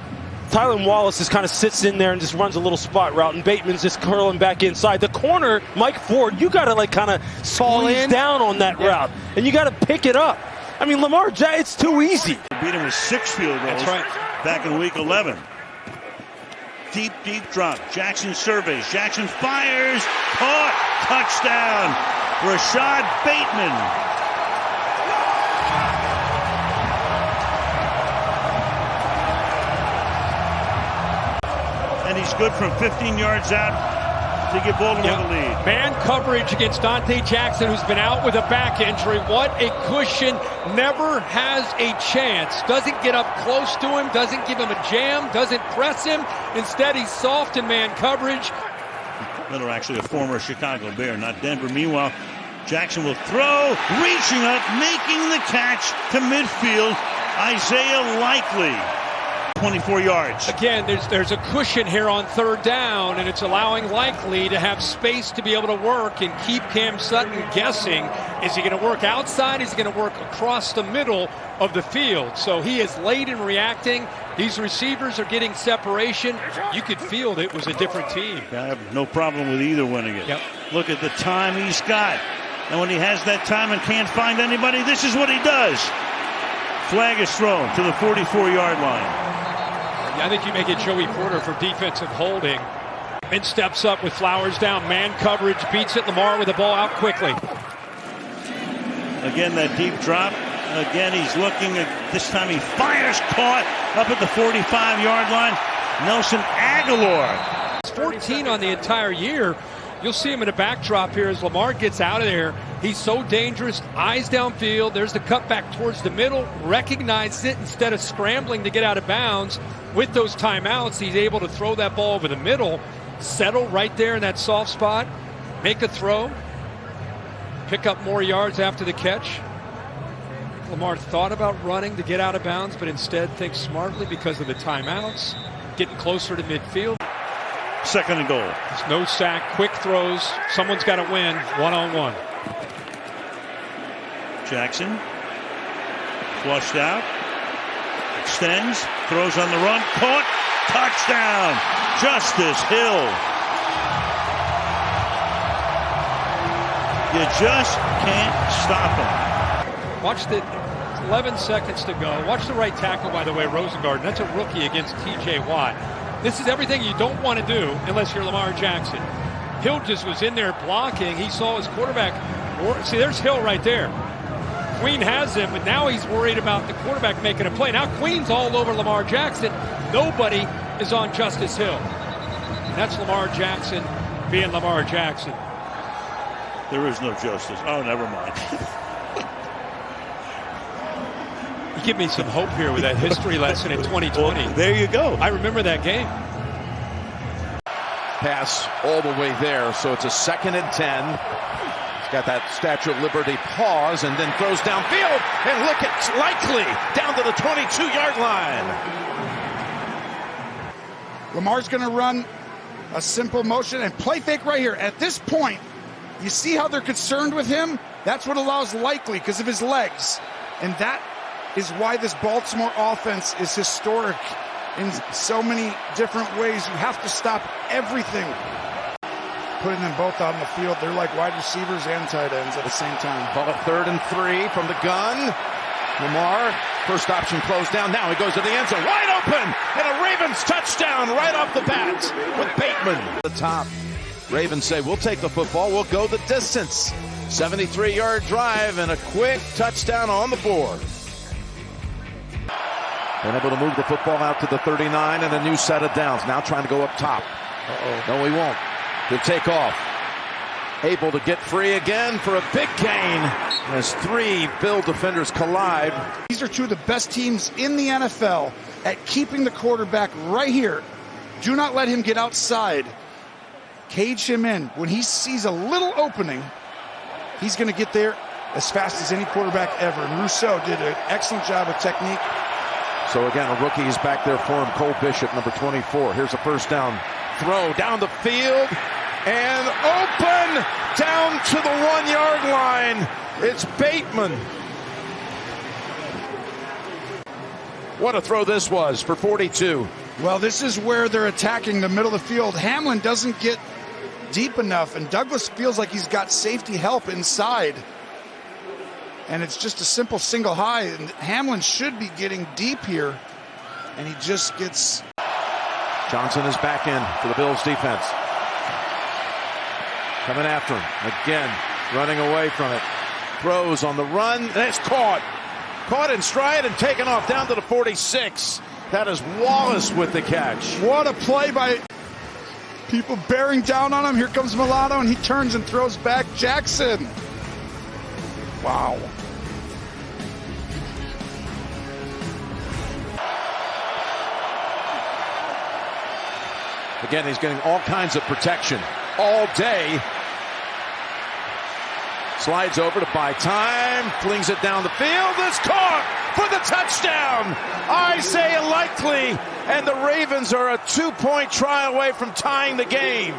Tylan Wallace just kind of sits in there and just runs a little spot route, and Bateman's just curling back inside. The corner, Mike Ford, you got to kind of squeeze down on that route, and you got to pick it up. I mean, Lamar, it's too easy. Beat him with 6 field goals back in week 11. Deep drop. Jackson surveys. Jackson fires. Caught. Touchdown. Rashad Bateman. And he's good from 15 yards out to give Baltimore the lead. Man coverage against Dante Jackson, who's been out with a back injury. What a cushion. Never has a chance. Doesn't get up close to him. Doesn't give him a jam. Doesn't press him. Instead, he's soft in man coverage. Miller, actually a former Chicago Bear, not Denver. Meanwhile, Jackson will throw, reaching up, making the catch to midfield. Isaiah Likely, 24 yards. Again, there's a cushion here on third down, and it's allowing Likely to have space to be able to work and keep Cam Sutton guessing. Is he going to work outside? Is he going to work across the middle of the field? So he is late in reacting. These receivers are getting separation. You could feel that it was a different team. I have no problem with either winning it. Yep. Look at the time he's got. And when he has that time and can't find anybody, this is what he does. Flag is thrown to the 44-yard line. I think you make it Joey Porter for defensive holding. And steps up with Flowers down. Man coverage, beats it. Lamar with the ball out quickly. Again, that deep drop. Again, he's looking. This time he fires, caught up at the 45-yard line. Nelson Aguilar. It's 14 on the entire year. You'll see him in a backdrop here as Lamar gets out of there. He's so dangerous. Eyes downfield. There's the cutback towards the middle. Recognized it instead of scrambling to get out of bounds. With those timeouts, he's able to throw that ball over the middle, settle right there in that soft spot, make a throw, pick up more yards after the catch. Lamar thought about running to get out of bounds, but instead thinks smartly because of the timeouts, getting closer to midfield. Second and goal. It's no sack, quick throws. Someone's got to win one-on-one. Jackson flushed out, extends, throws on the run, caught, touchdown, Justice Hill. You just can't stop him. Watch the 11 seconds to go. Watch the right tackle, by the way, Rosengarten. That's a rookie against T.J. Watt. This is everything you don't want to do unless you're Lamar Jackson. Hill just was in there blocking. He saw his quarterback. See, there's Hill right there. Queen has him, but now he's worried about the quarterback making a play. Now Queen's all over Lamar Jackson. Nobody is on Justice Hill. And that's Lamar Jackson being Lamar Jackson. There is no justice. Oh, never mind. You give me some hope here with that history lesson in 2020. Well, there you go. I remember that game. Pass all the way there, so it's a 2nd and 10. He's got that Statue of Liberty pause and then throws downfield. And look at Likely down to the 22-yard line. Lamar's going to run a simple motion and play fake right here. At this point, you see how they're concerned with him? That's what allows Likely because of his legs. And that is why this Baltimore offense is historic in so many different ways. You have to stop everything. Putting them both out on the field, they're like wide receivers and tight ends at the same time. Call it 3rd and 3 from the gun. Lamar, first option closed down. Now he goes to the end zone, wide open, and a Ravens touchdown right off the bat with Bateman. The top. Ravens say, we'll take the football, we'll go the distance. 73-yard drive and a quick touchdown on the board. Been able to move the football out to the 39 and a new set of downs. Now trying to go up top. No, he won't. He'll take off. Able to get free again for a big gain as 3 Bill defenders collide. These are 2 of the best teams in the NFL at keeping the quarterback right here. Do not let him get outside. Cage him in. When he sees a little opening, he's going to get there as fast as any quarterback ever. And Rousseau did an excellent job of technique. So again, a rookie is back there for him, Cole Bishop, number 24. Here's a first down throw down the field and open down to the 1-yard line. It's Bateman. What a throw this was for 42. Well, this is where they're attacking the middle of the field. Hamlin doesn't get deep enough, and Douglas feels like he's got safety help inside. And it's just a simple single high, and Hamlin should be getting deep here, and he just gets... Johnson is back in for the Bills defense. Coming after him. Again, running away from it. Throws on the run, and it's caught. Caught in stride and taken off down to the 46. That is Wallace with the catch. What a play by people bearing down on him. Here comes Milano, and he turns and throws back Jackson. Wow. Again, he's getting all kinds of protection all day. Slides over to buy time, flings it down the field. It's caught for the touchdown. Isaiah Likely, and the Ravens are a 2-point try away from tying the game.